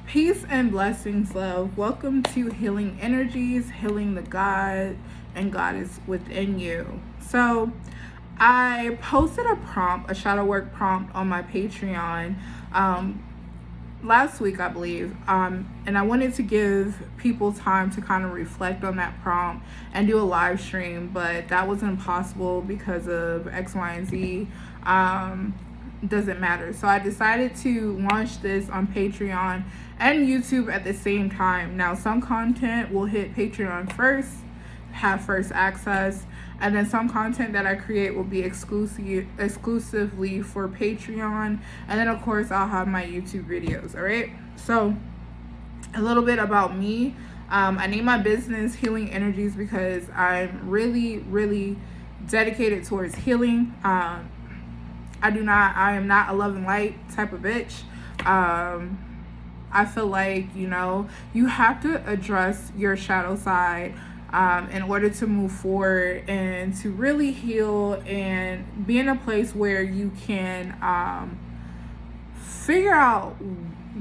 Peace and blessings, love. Welcome to Healing Energies, Healing the God and Goddess within you. So, I posted a prompt, a shadow work prompt on my Patreon last week, I believe. And I wanted to give people time to kind of reflect on that prompt and do a live stream, but that wasn't possible because of X, Y, and Z. Doesn't matter. So I decided to launch this on Patreon and YouTube at the same time. Now, some content will hit Patreon first, have first access, and then some content that I create will be exclusively for Patreon, and then of course I'll have my YouTube videos. All right, so a little bit about me. I named my business Healing Energies because I'm really dedicated towards healing. I am not a love and light type of bitch. I feel like, you have to address your shadow side in order to move forward and to really heal and be in a place where you can figure out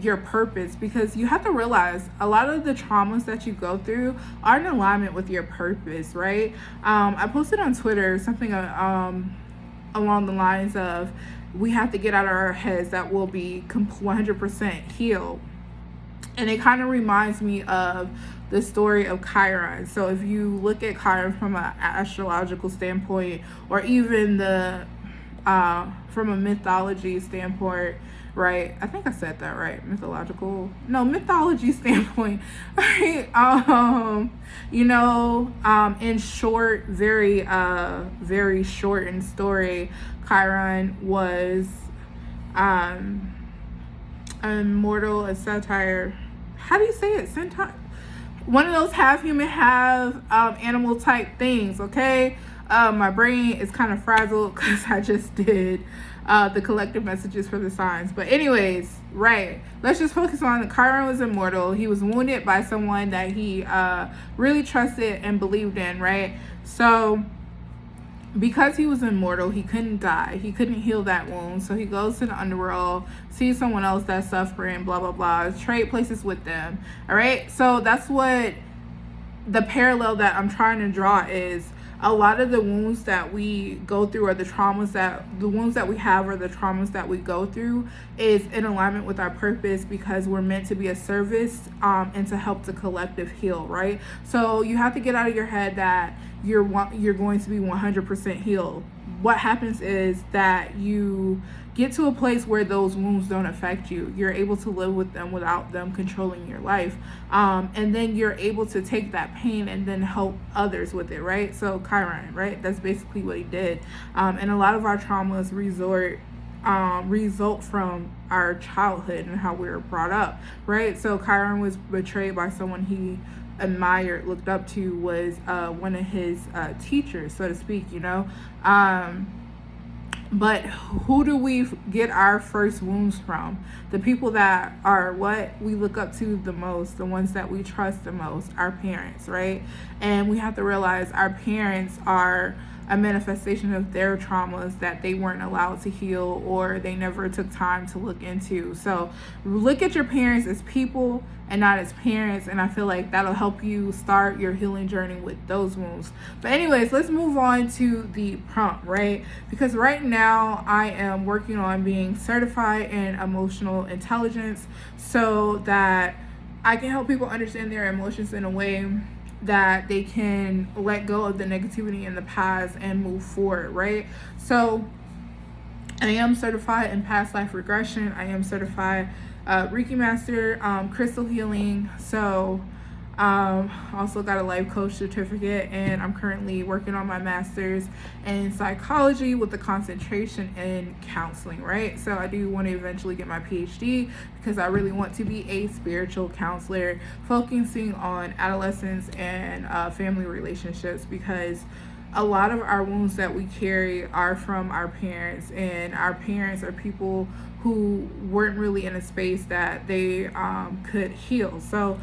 your purpose, because you have to realize a lot of the traumas that you go through are in alignment with your purpose, right? I posted on Twitter something along the lines of, we have to get out of our heads that we'll be 100% healed. And it kind of reminds me of the story of Chiron. So if you look at Chiron from an astrological standpoint, or even from a mythology standpoint, right? I think I said that right. Mythology standpoint, right? In short, very shortened story, Chiron was immortal, a satire. How do you say it? Centaur? One of those half human, half animal type things, okay? My brain is kind of frazzled because I just did the collective messages for the signs. But anyways, right, let's just focus on Chiron was immortal. He was wounded by someone that he really trusted and believed in, right? So because he was immortal, he couldn't die. He couldn't heal that wound. So he goes to the underworld, sees someone else that's suffering, blah, blah, blah, trade places with them. All right. So that's what the parallel that I'm trying to draw is. A lot of the wounds that we go through, or the wounds that we have, or the traumas that we go through, is in alignment with our purpose, because we're meant to be a service and to help the collective heal, right? So you have to get out of your head that you're going to be 100% healed. What happens is that you get to a place where those wounds don't affect you. You're able to live with them without them controlling your life. And then you're able to take that pain and then help others with it, right? So Chiron, right? That's basically what he did. And a lot of our traumas result from our childhood and how we were brought up, right? So Chiron was betrayed by someone he admired, looked up to, was one of his teachers, so to speak, But who do we get our first wounds from? The people that are what we look up to the most, the ones that we trust the most, our parents, right? And we have to realize our parents are a manifestation of their traumas that they weren't allowed to heal, or they never took time to look into. So look at your parents as people and not as parents, and I feel like that'll help you start your healing journey with those wounds. But anyways, let's move on to the prompt, right? Because right now I am working on being certified in emotional intelligence, so that I can help people understand their emotions in a way that they can let go of the negativity in the past and move forward, right? So I am certified in past life regression. I am certified Reiki master, crystal healing. So also got a life coach certificate, and I'm currently working on my master's in psychology with a concentration in counseling, right? So I do want to eventually get my PhD, because I really want to be a spiritual counselor focusing on adolescence and family relationships, because a lot of our wounds that we carry are from our parents, and our parents are people who weren't really in a space that they could heal. So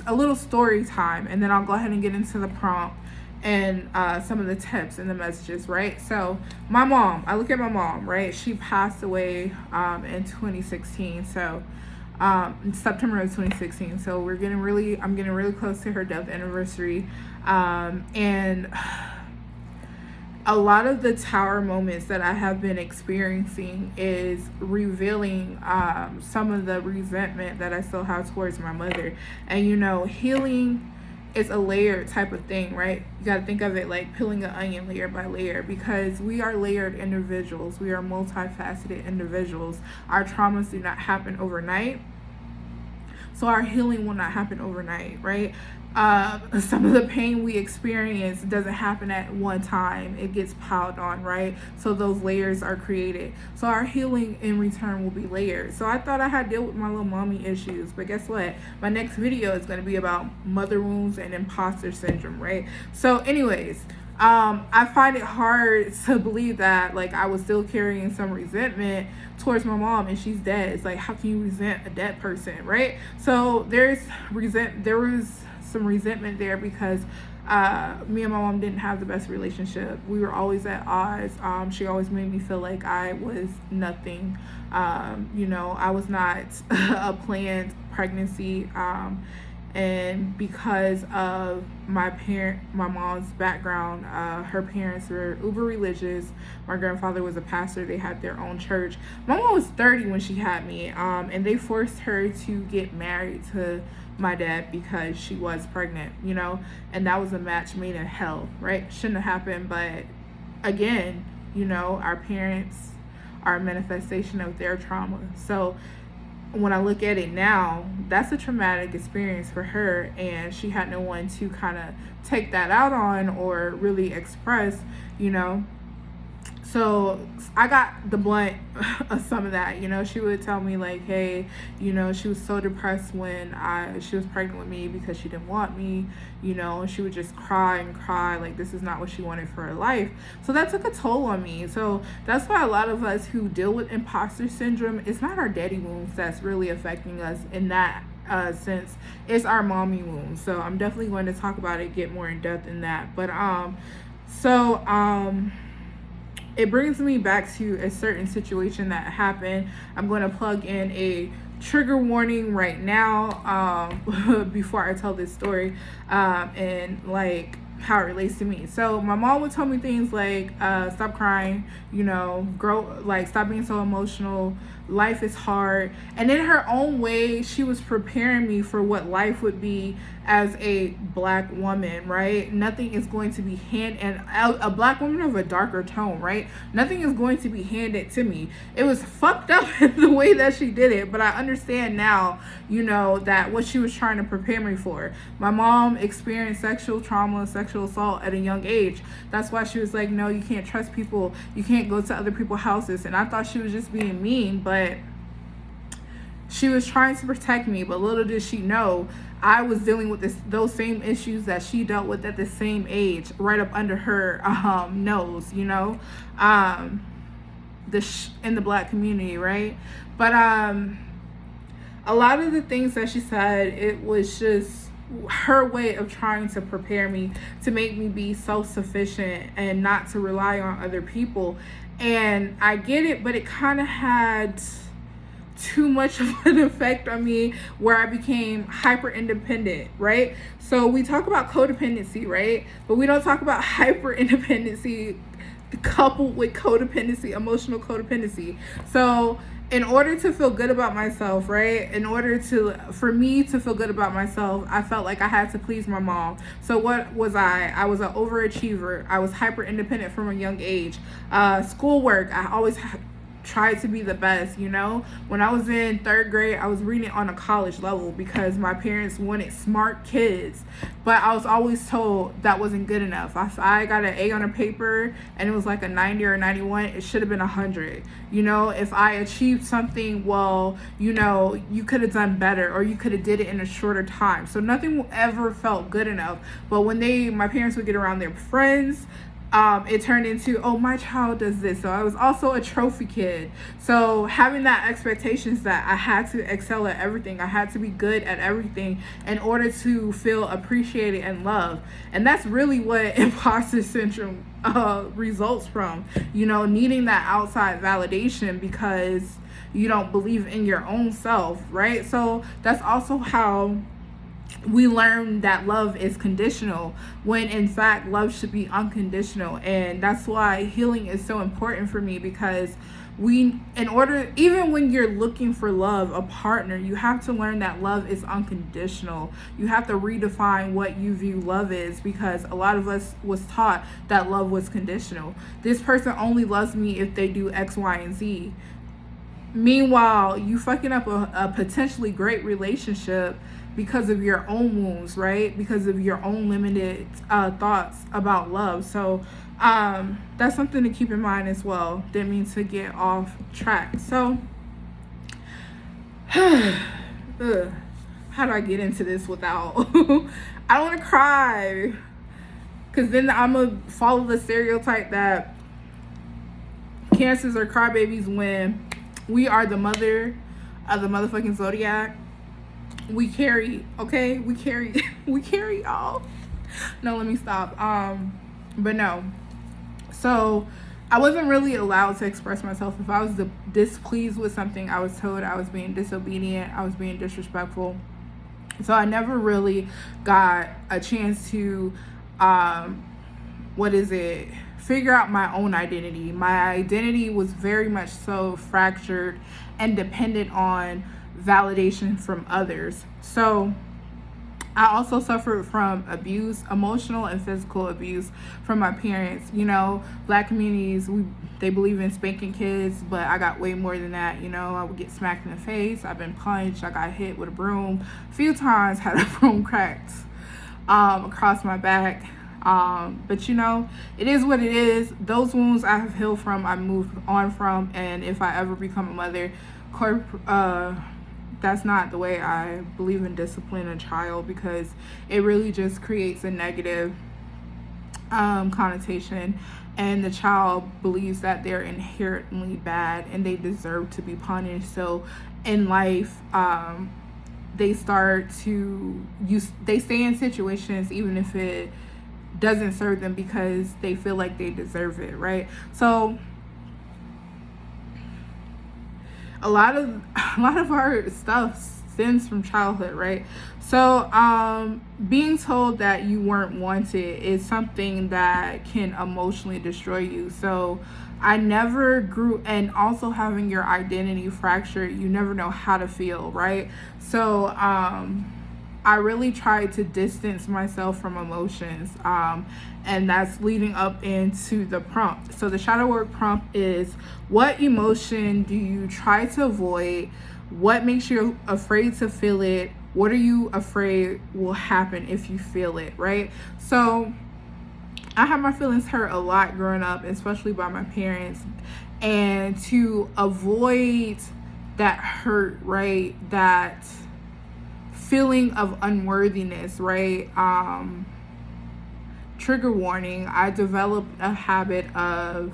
a little story time, and then I'll go ahead and get into the prompt and some of the tips and the messages, right? So my mom, I look at my mom, right? She passed away in 2016. So in September of 2016. So I'm getting really close to her death anniversary. And a lot of the tower moments that I have been experiencing is revealing some of the resentment that I still have towards my mother. And healing is a layered type of thing, right? You got to think of it like peeling an onion layer by layer, because we are layered individuals. We are multifaceted individuals. Our traumas do not happen overnight. So our healing will not happen overnight, right? Some of the pain we experience doesn't happen at one time. It gets piled on, right? So those layers are created. So our healing in return will be layered. So I thought I had dealt with my little mommy issues, but guess what? My next video is going to be about mother wounds and imposter syndrome, right? So anyways, I find it hard to believe that I was still carrying some resentment towards my mom, and she's dead. It's like, how can you resent a dead person, right? So there was some resentment there because me and my mom didn't have the best relationship. We were always at odds. She always made me feel like I was nothing. I was not a planned pregnancy. And because of my mom's background, her parents were uber religious. My grandfather was a pastor. They had their own church. My mom was 30 when she had me, and they forced her to get married to my dad because she was pregnant, and that was a match made in hell, right? Shouldn't have happened, but again, our parents are a manifestation of their trauma. So when I look at it now, that's a traumatic experience for her, and she had no one to kind of take that out on or really express, So I got the blunt of some of that. She would tell me hey, she was so depressed when she was pregnant with me because she didn't want me, she would just cry and cry like this is not what she wanted for her life. So that took a toll on me. So that's why a lot of us who deal with imposter syndrome, it's not our daddy wounds that's really affecting us in that sense. It's our mommy wounds. So I'm definitely going to talk about it, get more in depth in that. But it brings me back to a certain situation that happened. I'm going to plug in a trigger warning right now before I tell this story and how it relates to me. So my mom would tell me things like stop crying, stop being so emotional, life is hard. And in her own way, she was preparing me for what life would be as a black woman, right? Nothing is going to be and a black woman of a darker tone, right? Nothing is going to be handed to me. It was fucked up in the way that she did it, but I understand now, that what she was trying to prepare me for. My mom experienced sexual trauma, sexual assault at a young age. That's why she was like, no, you can't trust people. You can't go to other people's houses. And I thought she was just being mean, but she was trying to protect me. But little did she know, I was dealing with those same issues that she dealt with at the same age, right up under her nose, in the black community, right? But a lot of the things that she said, it was just her way of trying to prepare me to make me be self-sufficient and not to rely on other people. And I get it, but it kind of had too much of an effect on me where I became hyper independent, right? So we talk about codependency, right? But we don't talk about hyper independency coupled with codependency, emotional codependency. So in order to feel good about myself, right? For me to feel good about myself, I felt like I had to please my mom. So what was I? I was an overachiever. I was hyper independent from a young age. Schoolwork, I always tried to be the best, When I was in 3rd grade, I was reading on a college level because my parents wanted smart kids, but I was always told that wasn't good enough. If I got an A on a paper and it was like a 90 or a 91, it should have been 100. If I achieved something, well, you could have done better, or you could have did it in a shorter time. So nothing ever felt good enough. But when my parents would get around their friends, it turned into, oh, my child does this. So I was also a trophy kid. So having that expectations that I had to excel at everything, I had to be good at everything in order to feel appreciated and loved. And that's really what imposter syndrome results from, needing that outside validation because You don't believe in your own self, right? So that's also how we learn that love is conditional, when in fact love should be unconditional. And that's why healing is so important for me, because in order, even when you're looking for love, a partner, you have to learn that love is unconditional. You have to redefine what you view love is, because a lot of us was taught that love was conditional. This person only loves me if they do X, Y, and Z. Meanwhile, you fucking up a potentially great relationship because of your own wounds, right? Because of your own limited thoughts about love. So that's something to keep in mind as well. Didn't mean to get off track. So how do I get into this without I don't want to cry, because then I'm gonna follow the stereotype that Cancers are crybabies, when we are the mother of the motherfucking zodiac. We carry, okay? We carry y'all. No, let me stop. But no. So I wasn't really allowed to express myself. If I was displeased with something, I was told I was being disobedient, I was being disrespectful. So I never really got a chance to figure out my own identity. My identity was very much so fractured and dependent on validation from others. So I also suffered from abuse, emotional and physical abuse from my parents. You know, Black communities, they believe in spanking kids, but I got way more than that. You know, I would get smacked in the face, I've been punched, I got hit with a broom a few times, had a broom cracked across my back. But you know, it is what it is. Those wounds I have healed from, I moved on from, and if I ever become a mother, that's not the way I believe in discipline a child, because it really just creates a negative connotation, and the child believes that they're inherently bad and they deserve to be punished. So in life, they stay in situations even if it doesn't serve them, because they feel like they deserve it, right? So a lot of our stuff stems from childhood, right? So being told that you weren't wanted is something that can emotionally destroy you. So I never grew, and also having your identity fractured, you never know how to feel, right? So I really tried to distance myself from emotions, and that's leading up into the prompt. So the shadow work prompt is, what emotion do you try to avoid? What makes you afraid to feel it? What are you afraid will happen if you feel it, right? So I had my feelings hurt a lot growing up, especially by my parents, and to avoid that hurt, right, that feeling of unworthiness, right, trigger warning, I developed a habit of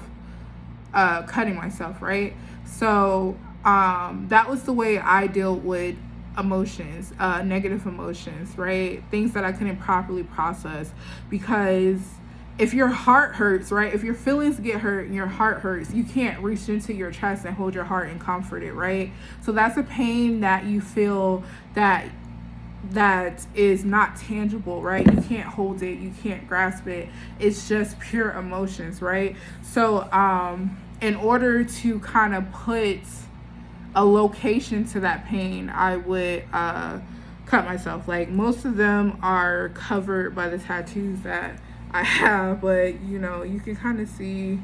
cutting myself, right? So that was the way I dealt with emotions, negative emotions, right? Things that I couldn't properly process, because if your heart hurts, right, if your feelings get hurt and your heart hurts, you can't reach into your chest and hold your heart and comfort it, right? So that's a pain that you feel that is not tangible, right? You can't hold it, you can't grasp it. It's just pure emotions, right? So in order to kind of put a location to that pain, I would cut myself. Like, most of them are covered by the tattoos that I have, but you know, you can kind of see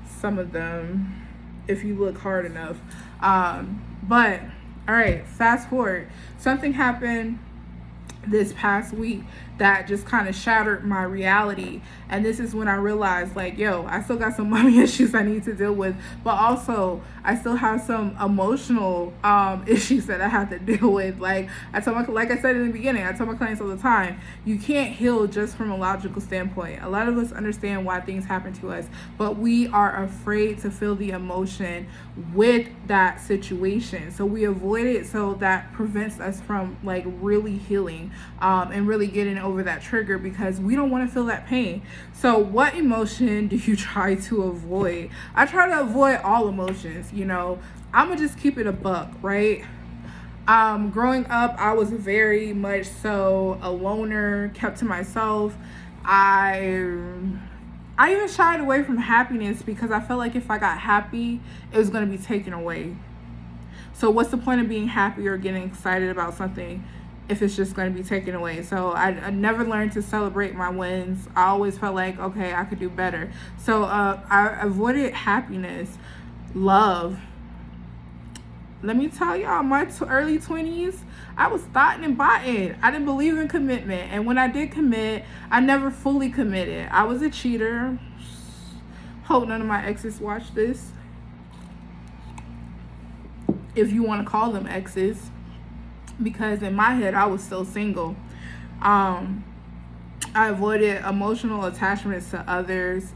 some of them if you look hard enough. But all right, fast forward. Something happened this past week that just kind of shattered my reality, and this is when I realized, like, yo, I still got some mommy issues I need to deal with, but also I still have some emotional issues that I have to deal with. Like I said in the beginning, I tell my clients all the time, you can't heal just from a logical standpoint. A lot of us understand why things happen to us, but we are afraid to feel the emotion with that situation, so we avoid it. So that prevents us from like really healing and really getting over that trigger, because we don't want to feel that pain. So what emotion do you try to avoid? I try to avoid all emotions, you know. I'm gonna just keep it a buck, right? Growing up, I was very much so a loner, kept to myself. I I even shied away from happiness because I felt like if I got happy, it was going to be taken away. So what's the point of being happy or getting excited about something if it's just going to be taken away? So I never learned to celebrate my wins. I always felt like, okay, I could do better. So I avoided happiness, love. Let me tell y'all, my early 20s, I was thoughting and botting. I didn't believe in commitment. And when I did commit, I never fully committed. I was a cheater. Hope none of my exes watch this, if you want to call them exes, because in my head I was still single. I avoided emotional attachments to others.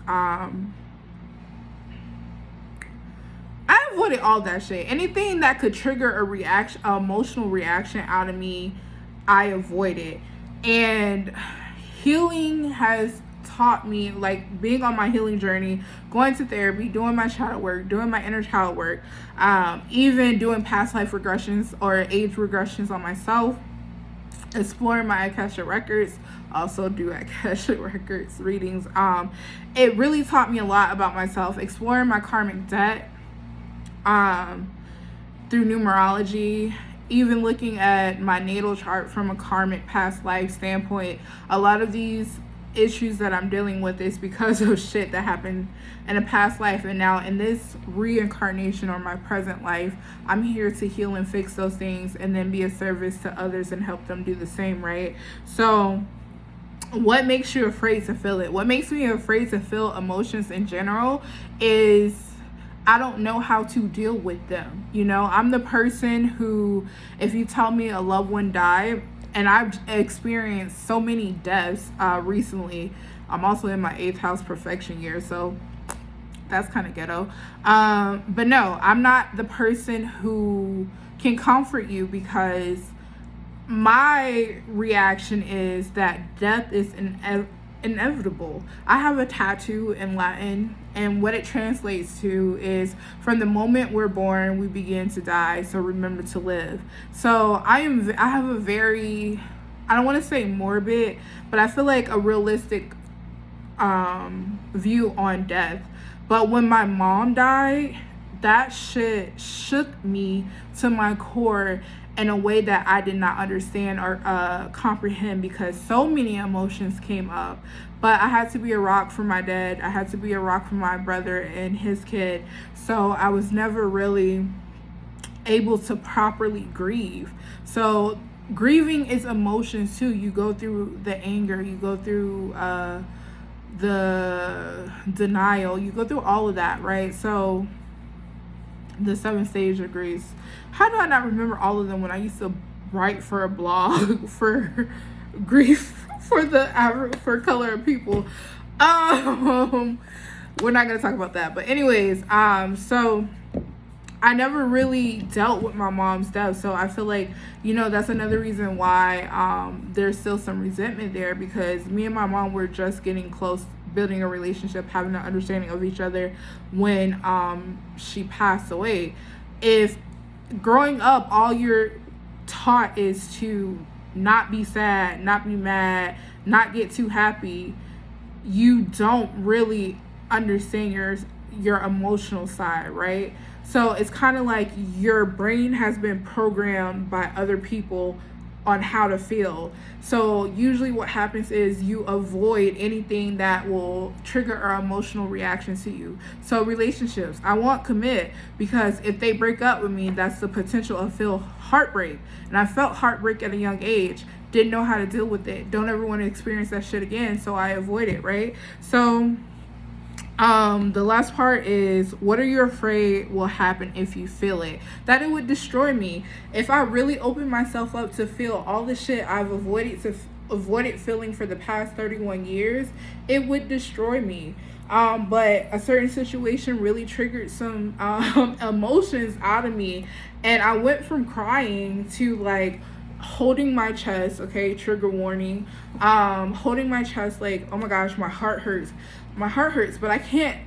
I avoided all that shit. Anything that could trigger a reaction, an emotional reaction out of me, I avoided. And healing has taught me, like being on my healing journey, going to therapy, doing my child work, doing my inner child work, even doing past life regressions or age regressions on myself, exploring my Akashic records, also do Akashic records readings. It really taught me a lot about myself, exploring my karmic debt through numerology, even looking at my natal chart from a karmic past life standpoint. A lot of these issues that I'm dealing with is because of shit that happened in a past life, and now in this reincarnation or my present life, I'm here to heal and fix those things and then be a service to others and help them do the same, right? So what makes you afraid to feel it? What makes me afraid to feel emotions in general is I don't know how to deal with them. You know, I'm the person who, if you tell me a loved one died, and I've experienced so many deaths recently. I'm also in my 8th house perfection year, so that's kind of ghetto. But no, I'm not the person who can comfort you, because my reaction is that death is inevitable. I have a tattoo in Latin, and what it translates to is, from the moment we're born, we begin to die, so remember to live. So I have a very, I don't want to say morbid, but I feel like a realistic view on death. But when my mom died, that shit shook me to my core in a way that I did not understand or comprehend, because so many emotions came up. But I had to be a rock for my dad. I had to be a rock for my brother and his kid. So I was never really able to properly grieve. So grieving is emotions too. You go through the anger, you go through the denial, you go through all of that, right? So the 7 stage of grief. How do I not remember all of them when I used to write for a blog for grief for color of people? We're not gonna talk about that, but anyways, so I never really dealt with my mom's death, so I feel like, you know, that's another reason why there's still some resentment there, because me and my mom were just getting close, building a relationship, having an understanding of each other when she passed away. If growing up all you're taught is to not be sad, not be mad, not get too happy, you don't really understand your emotional side, right? So it's kind of like your brain has been programmed by other people on how to feel. So usually what happens is you avoid anything that will trigger our emotional reaction to you. So relationships, I won't commit, because if they break up with me, that's the potential of feel heartbreak. And I felt heartbreak at a young age, didn't know how to deal with it, don't ever want to experience that shit again, so I avoid it, right? So the last part is, what are you afraid will happen if you feel it? That it would destroy me. If I really open myself up to feel all the shit I've avoided feeling for the past 31 years, it would destroy me. But a certain situation really triggered some emotions out of me, and I went from crying to like holding my chest, okay, trigger warning, holding my chest like, oh my gosh, my heart hurts, but I can't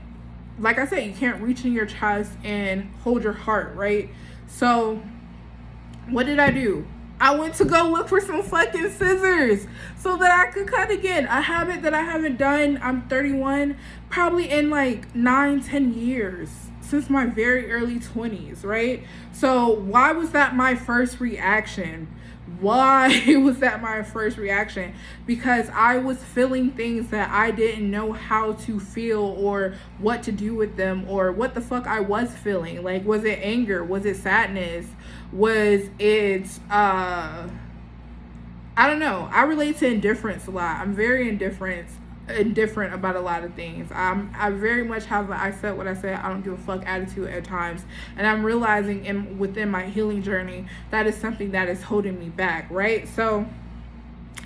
like I said, you can't reach in your chest and hold your heart, right? So what did I do? I went to go look for some fucking scissors so that I could cut again. A habit that I haven't done, I'm 31, probably in like 9-10 years, since my very early 20s, right? So why was that my first reaction? Why was that my first reaction? Because I was feeling things that I didn't know how to feel or what to do with them, or what the fuck I was feeling. Like, was it anger? Was it sadness? Was it I don't know. I relate to indifference a lot. I'm very indifferent about a lot of things. I very much have an I said what I said, I don't give a fuck attitude at times, and I'm realizing within my healing journey that is something that is holding me back, right? So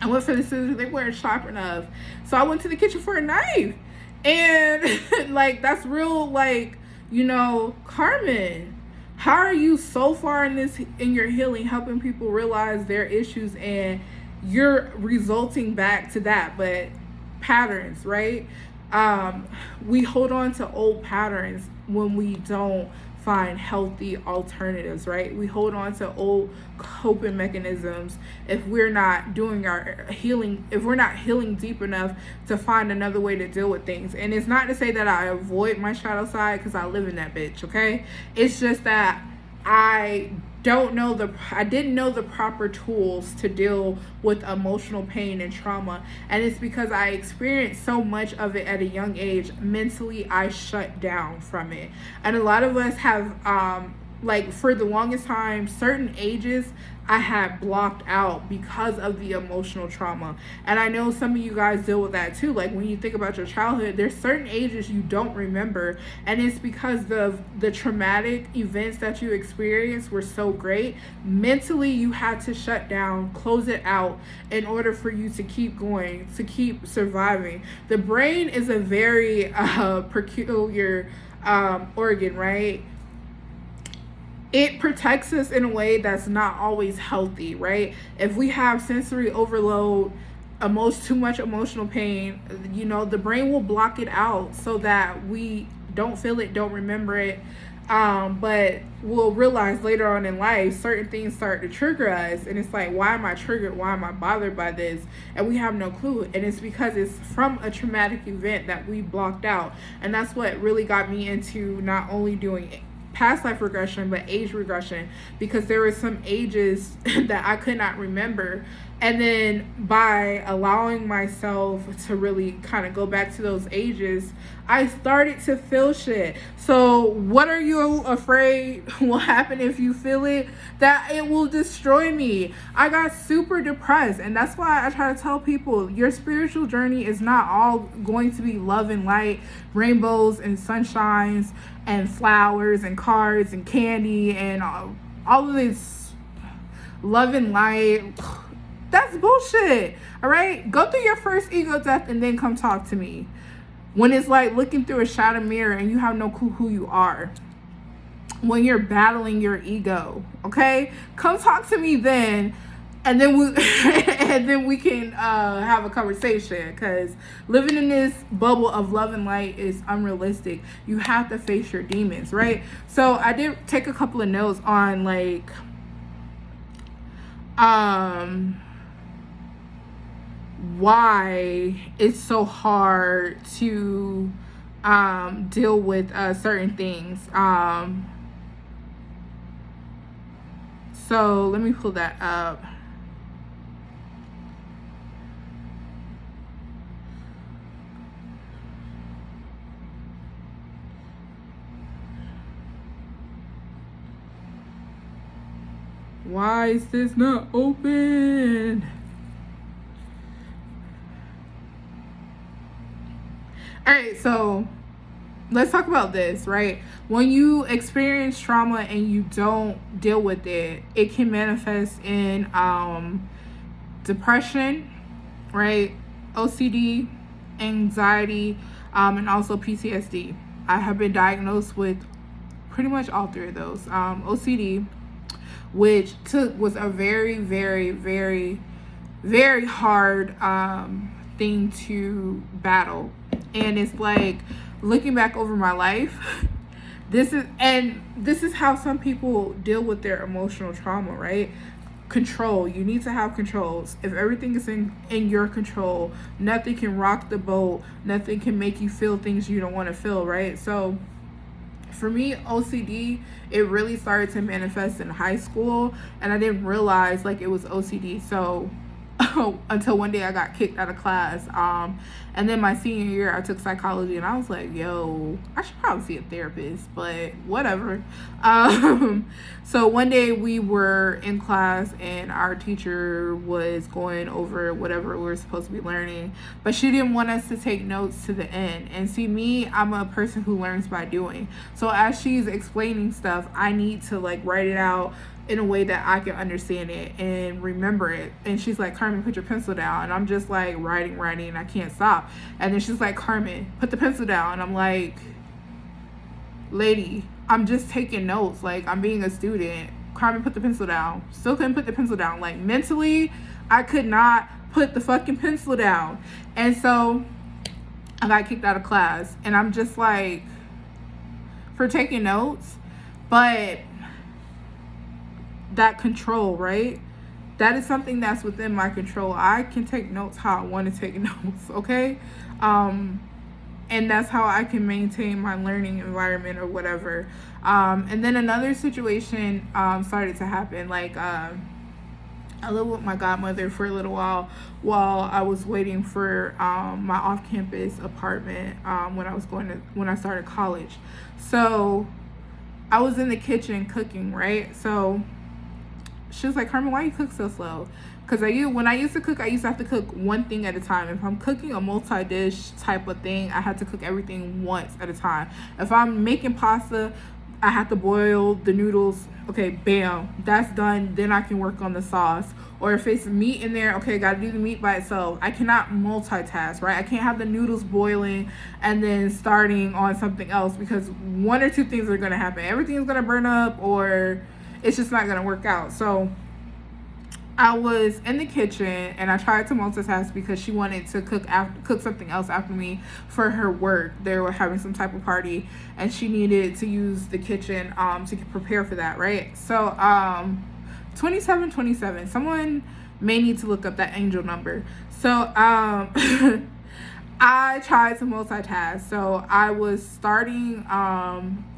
I went for the scissors they weren't sharp enough, so I went to the kitchen for a knife, and like, that's real, like, you know, Carmen, how are you so far in your healing, helping people realize their issues, and you're resulting back to that? But patterns, right? We hold on to old patterns when we don't find healthy alternatives, right? We hold on to old coping mechanisms if we're not doing our healing, if we're not healing deep enough to find another way to deal with things. And it's not to say that I avoid my shadow side, because I live in that bitch, okay? It's just that I didn't know the proper tools to deal with emotional pain and trauma, and it's because I experienced so much of it at a young age. Mentally, I shut down from it, and a lot of us have like, for the longest time, certain ages I had blocked out because of the emotional trauma. And I know some of you guys deal with that too. Like, when you think about your childhood, there's certain ages you don't remember, and it's because the traumatic events that you experienced were so great. Mentally, you had to shut down, close it out, in order for you to keep going, to keep surviving. The brain is a very peculiar organ, right? It protects us in a way that's not always healthy, right? If we have sensory overload, too much emotional pain, you know, the brain will block it out so that we don't feel it, don't remember it. But we'll realize later on in life, certain things start to trigger us, and it's like, why am I triggered? Why am I bothered by this? And we have no clue. And it's because it's from a traumatic event that we blocked out. And that's what really got me into not only doing past life regression, but age regression, because there were some ages that I could not remember. And then by allowing myself to really kind of go back to those ages, I started to feel shit. So what are you afraid will happen if you feel it? That it will destroy me. I got super depressed, and that's why I try to tell people, your spiritual journey is not all going to be love and light, rainbows and sunshines and flowers and cards and candy and all of this love and light. That's bullshit. All right, go through your first ego death and then come talk to me. When it's like looking through a shattered mirror and you have no clue who you are, when you're battling your ego, okay, come talk to me then, and then we can have a conversation, because living in this bubble of love and light is unrealistic. You have to face your demons, right? So I did take a couple of notes on, like, why it's so hard to deal with certain things. So let me pull that up. Why is this not open? All right, so let's talk about this, right? When you experience trauma and you don't deal with it, it can manifest in depression, right? OCD, anxiety, and also PTSD. I have been diagnosed with pretty much all three of those. OCD, which was a very, very, very, very hard thing to battle. And it's like looking back over my life, this is how some people deal with their emotional trauma, right? Control. You need to have controls. If everything is in your control, nothing can rock the boat, nothing can make you feel things you don't want to feel, right? So for me, OCD, it really started to manifest in high school, and I didn't realize like it was OCD. So until one day I got kicked out of class. And then my senior year I took psychology, and I was like, yo, I should probably see a therapist, but whatever. So one day we were in class and our teacher was going over whatever we were supposed to be learning, but she didn't want us to take notes to the end. And see, me, I'm a person who learns by doing. So as she's explaining stuff, I need to like write it out in a way that I can understand it and remember it. And she's like, Carmen, put your pencil down. And I'm just like writing, and I can't stop. And then she's like, Carmen, put the pencil down. And I'm like, lady, I'm just taking notes. Like, I'm being a student. Carmen, put the pencil down. Still couldn't put the pencil down. Like, mentally, I could not put the fucking pencil down. And so I got kicked out of class. And I'm just like, for taking notes. But that control, right? That is something that's within my control. I can take notes how I want to take notes, okay? And that's how I can maintain my learning environment or whatever. And then another situation started to happen. Like, I lived with my godmother for a little while I was waiting for my off-campus apartment when I started college. So I was in the kitchen cooking, right? So she was like, Carmen, why you cook so slow? Because when I used to cook, I used to have to cook one thing at a time. If I'm cooking a multi-dish type of thing, I had to cook everything once at a time. If I'm making pasta, I have to boil the noodles. Okay, bam, that's done. Then I can work on the sauce. Or if it's meat in there, okay, got to do the meat by itself. I cannot multitask, right? I can't have the noodles boiling and then starting on something else, because one or two things are going to happen. Everything is going to burn up, or it's just not going to work out. So I was in the kitchen and I tried to multitask because she wanted to cook something else after me for her work. They were having some type of party and she needed to use the kitchen to prepare for that, right? So 2727, someone may need to look up that angel number. So I tried to multitask. So I was starting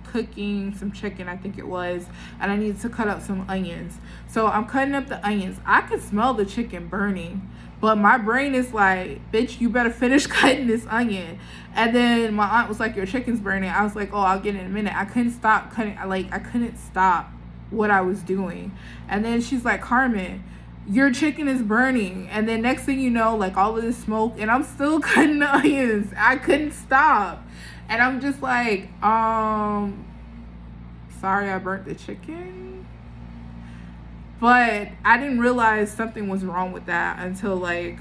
cooking some chicken, I think it was, and I needed to cut up some onions. So I'm cutting up the onions. I could smell the chicken burning, but my brain is like, bitch, you better finish cutting this onion. And then my aunt was like, your chicken's burning. I was like, oh, I'll get it in a minute. I couldn't stop cutting. I couldn't stop what I was doing. And then she's like, Carmen, your chicken is burning. And then next thing you know, like all of this smoke, and I'm still cutting the onions. I couldn't stop. And I'm just like, sorry I burnt the chicken. But I didn't realize something was wrong with that until like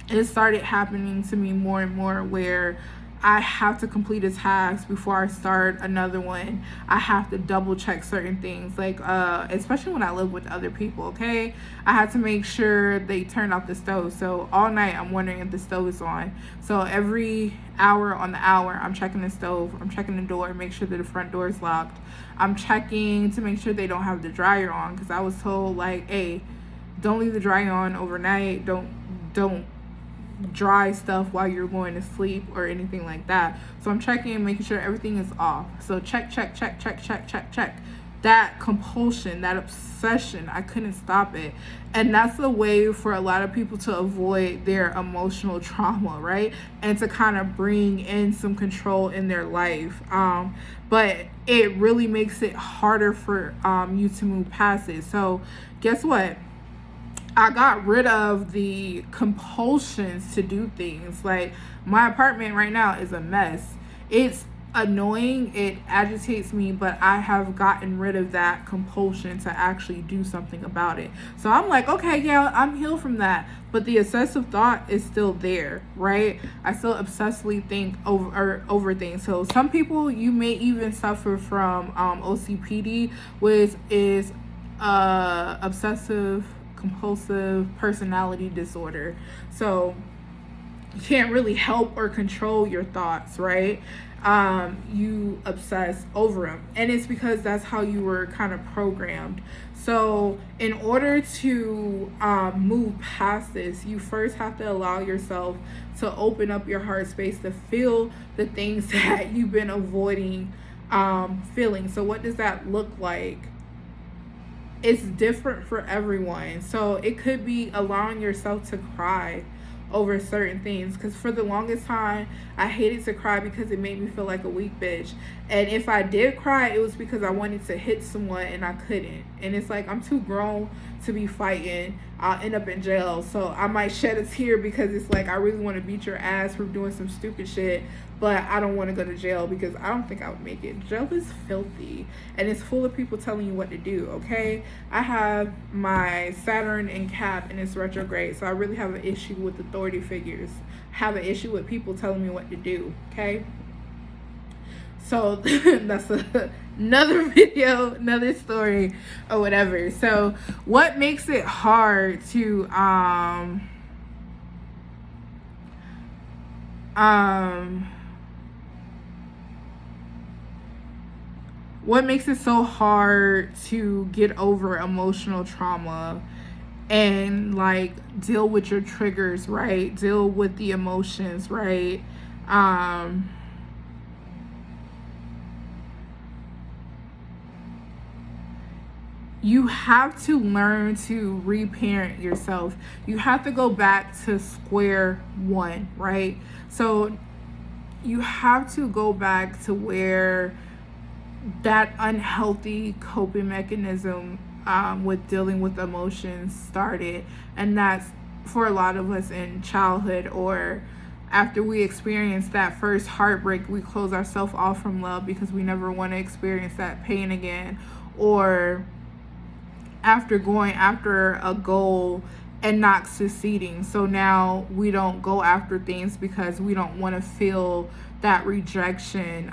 it started happening to me more and more, where I have to complete a task before I start another one. I have to double check certain things, like especially when I live with other people, okay? I had to make sure they turn off the stove. So all night I'm wondering if the stove is on. So every hour on the hour, I'm checking the stove, I'm checking the door, make sure that the front door is locked. I'm checking to make sure they don't have the dryer on, because I was told like, hey, don't leave the dryer on overnight. Don't dry stuff while you're going to sleep or anything like that. So I'm checking and making sure everything is off. So check. That compulsion, that obsession, I couldn't stop it. And that's a way for a lot of people to avoid their emotional trauma, right? And to kind of bring in some control in their life. But it really makes it harder for you to move past it. So guess what? I got rid of the compulsions to do things. Like, my apartment right now is a mess. It's annoying, it agitates me, but I have gotten rid of that compulsion to actually do something about it. So I'm like, okay, yeah, I'm healed from that, but the obsessive thought is still there, right? I still obsessively think over things. So some people, you may even suffer from OCPD, which is obsessive compulsive personality disorder. So you can't really help or control your thoughts, right? You obsess over them, and it's because that's how you were kind of programmed. So in order to move past this, you first have to allow yourself to open up your heart space to feel the things that you've been avoiding feeling. So what does that look like? It's different for everyone. So it could be allowing yourself to cry over certain things, because for the longest time I hated to cry because it made me feel like a weak bitch, and if I did cry, it was because I wanted to hit someone and I couldn't, and it's like, I'm too grown to be fighting. I'll end up in jail, so I might shed a tear because it's like, I really want to beat your ass for doing some stupid shit, but I don't want to go to jail because I don't think I would make it. Jail is filthy, and it's full of people telling you what to do, okay? I have my Saturn in Cap and it's retrograde, so I really have an issue with authority figures. I have an issue with people telling me what to do, okay? So that's another video, another story, or whatever. So what makes it hard to what makes it so hard to get over emotional trauma and like deal with your triggers, right? Deal with the emotions, right? You have to learn to reparent yourself. You have to go back to square one, right? So you have to go back to where that unhealthy coping mechanism with dealing with emotions started. And that's for a lot of us in childhood, or after we experience that first heartbreak, we close ourselves off from love because we never want to experience that pain again. Or after going after a goal and not succeeding, so now we don't go after things because we don't want to feel that rejection,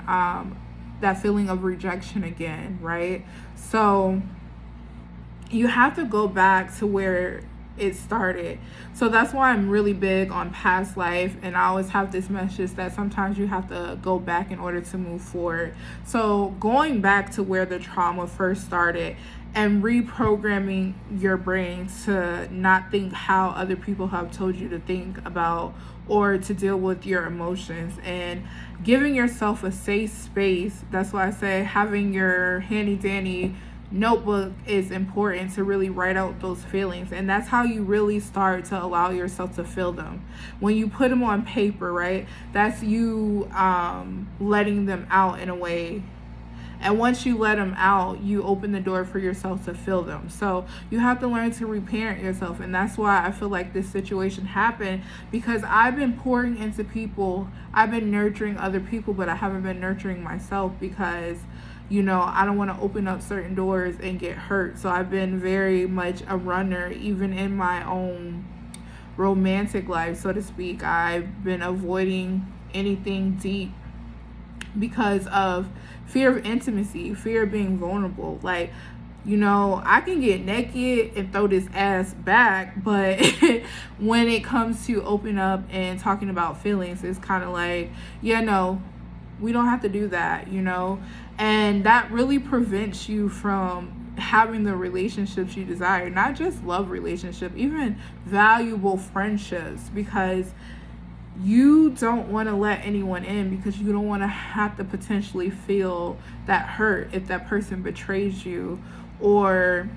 that feeling of rejection again, right? So you have to go back to where it started. So that's why I'm really big on past life, and I always have this message that sometimes you have to go back in order to move forward. So going back to where the trauma first started and reprogramming your brain to not think how other people have told you to think about or to deal with your emotions, and giving yourself a safe space. That's why I say having your handy dandy notebook is important, to really write out those feelings, and that's how you really start to allow yourself to feel them. When you put them on paper, right, that's you letting them out in a way. And once you let them out, you open the door for yourself to feel them. So you have to learn to reparent yourself. And that's why I feel like this situation happened, because I've been pouring into people. I've been nurturing other people, but I haven't been nurturing myself because, you know, I don't want to open up certain doors and get hurt. So I've been very much a runner, even in my own romantic life, so to speak. I've been avoiding anything deep because of fear of intimacy, fear of being vulnerable. Like, you know, I can get naked and throw this ass back, but when it comes to open up and talking about feelings, it's kind of like, yeah, no, we don't have to do that, you know? And that really prevents you from having the relationships you desire, not just love relationship, even valuable friendships, because you don't want to let anyone in, because you don't want to have to potentially feel that hurt if that person betrays you or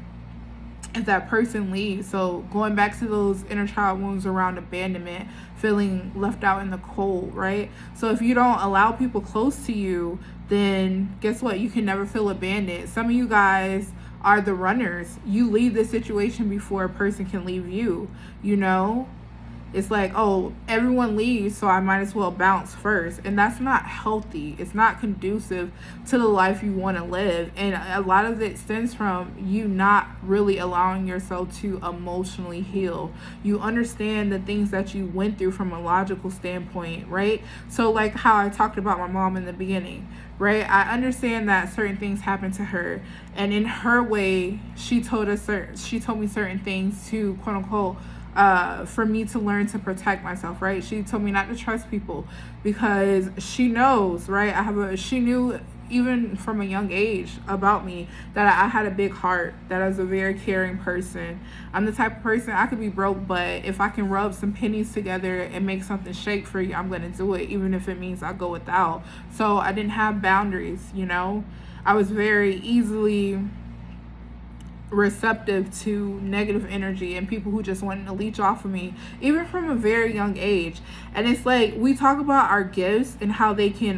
if that person leaves. So going back to those inner child wounds around abandonment, feeling left out in the cold, right? So if you don't allow people close to you, then guess what? You can never feel abandoned. Some of you guys are the runners. You leave the situation before a person can leave you, you know? It's like, oh, everyone leaves, so I might as well bounce first. And that's not healthy. It's not conducive to the life you want to live. And a lot of it stems from you not really allowing yourself to emotionally heal. You understand the things that you went through from a logical standpoint, right? So like how I talked about my mom in the beginning, right? I understand that certain things happened to her. And in her way, she told me certain things to, quote unquote, for me to learn to protect myself, right? She told me not to trust people because she knows, right? She knew even from a young age about me that I had a big heart, that I was a very caring person. I'm the type of person, I could be broke, but if I can rub some pennies together and make something shake for you, I'm going to do it, even if it means I go without. So I didn't have boundaries, you know? I was very easily receptive to negative energy and people who just wanted to leech off of me, even from a very young age. And it's like, we talk about our gifts and how they can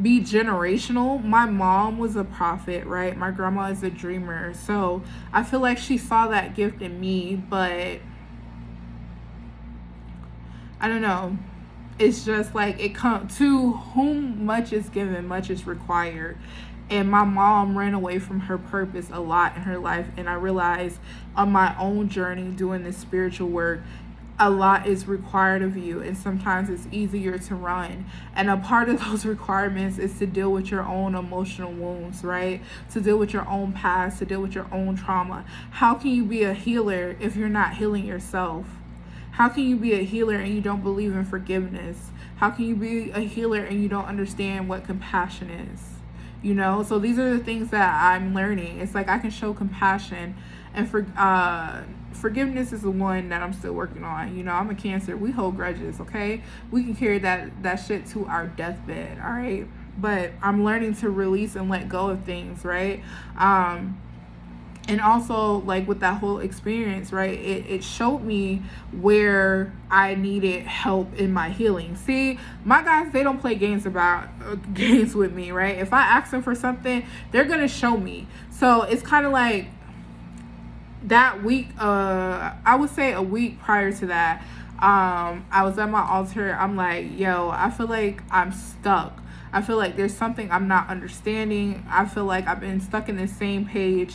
be generational. My mom was a prophet, right? My grandma is a dreamer. So I feel like she saw that gift in me, but I don't know. It's just like, it comes to whom much is given, much is required. And my mom ran away from her purpose a lot in her life. And I realized on my own journey doing this spiritual work, a lot is required of you, and sometimes it's easier to run. And a part of those requirements is to deal with your own emotional wounds, right? To deal with your own past, to deal with your own trauma. How can you be a healer if you're not healing yourself? How can you be a healer and you don't believe in forgiveness? How can you be a healer and you don't understand what compassion is? You know, so these are the things that I'm learning. It's like I can show compassion, and forgiveness is the one that I'm still working on. You know, I'm a Cancer. We hold grudges, okay? We can carry that shit to our deathbed, all right? But I'm learning to release and let go of things, right? And also, like, with that whole experience, right, it showed me where I needed help in my healing. See, my guys, they don't play games with me, right? If I ask them for something, they're going to show me. So it's kind of like that week, I would say a week prior to that, I was at my altar. I'm like, yo, I feel like I'm stuck. I feel like there's something I'm not understanding. I feel like I've been stuck in the same page.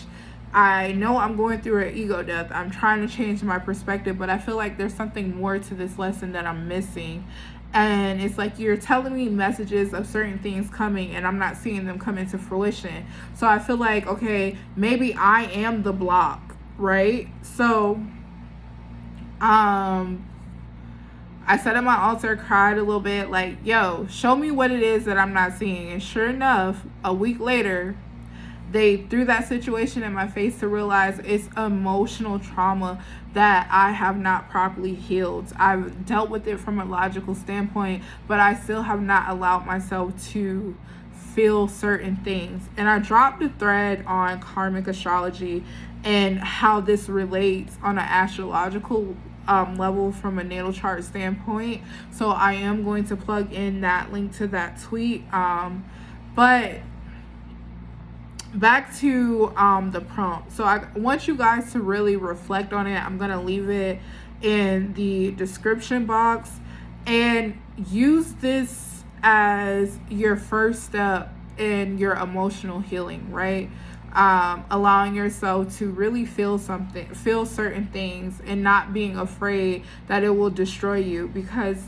I know I'm going through an ego death. I'm trying to change my perspective, but I feel like there's something more to this lesson that I'm missing. And it's like you're telling me messages of certain things coming and I'm not seeing them come into fruition. So I feel like, okay, maybe I am the block, right? So I sat at my altar, cried a little bit, like, yo, show me what it is that I'm not seeing. And sure enough, a week later, they threw that situation in my face to realize it's emotional trauma that I have not properly healed. I've dealt with it from a logical standpoint, but I still have not allowed myself to feel certain things. And I dropped a thread on karmic astrology and how this relates on an astrological level from a natal chart standpoint. So I am going to plug in that link to that tweet. But back to the prompt. So I want you guys to really reflect on it. I'm going to leave it in the description box, and use this as your first step in your emotional healing, right? Allowing yourself to really feel certain things, and not being afraid that it will destroy you, because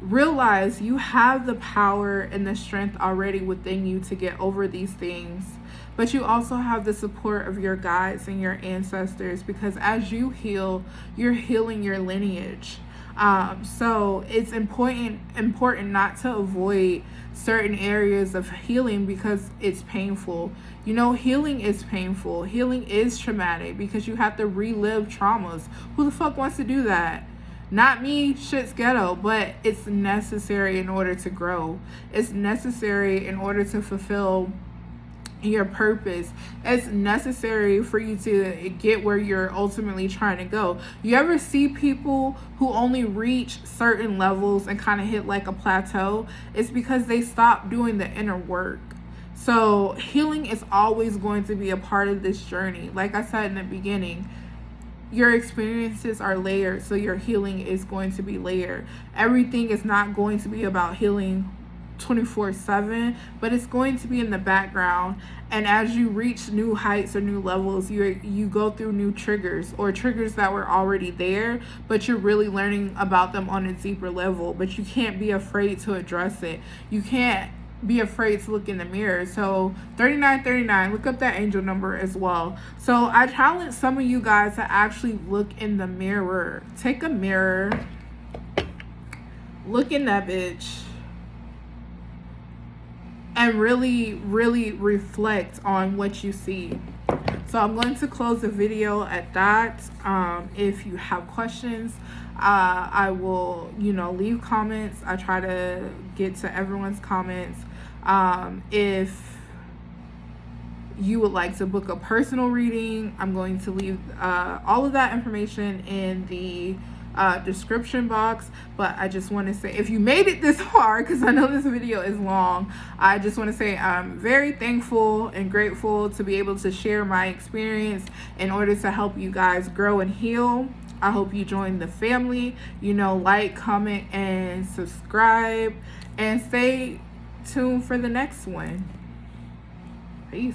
realize you have the power and the strength already within you to get over these things. But you also have the support of your guides and your ancestors, because as you heal, you're healing your lineage. So it's important not to avoid certain areas of healing because it's painful. You know, healing is painful. Healing is traumatic because you have to relive traumas. Who the fuck wants to do that? Not me, shit's ghetto, but it's necessary in order to grow. It's necessary in order to fulfill your purpose. It's necessary for you to get where you're ultimately trying to go. You ever see people who only reach certain levels and kind of hit like a plateau? It's because they stop doing the inner work. So healing is always going to be a part of this journey. Like I said in the beginning, your experiences are layered, so your healing is going to be layered. Everything is not going to be about healing 24/7, but it's going to be in the background. And as you reach new heights or new levels, you go through new triggers, or triggers that were already there, but you're really learning about them on a deeper level. But you can't be afraid to address it. You can't be afraid to look in the mirror. So 3939, look up that angel number as well. So I challenge some of you guys to actually look in the mirror. Take a mirror, look in that bitch, and really, really reflect on what you see. So I'm going to close the video at that. If you have questions, I will, leave comments. I try to get to everyone's comments. If you would like to book a personal reading, I'm going to leave all of that information in the description box. But I just want to say, if you made it this far, because I know this video is long, I just want to say I'm very thankful and grateful to be able to share my experience in order to help you guys grow and heal. I hope you join the family. Like, comment, and subscribe, and stay tuned for the next one. Peace.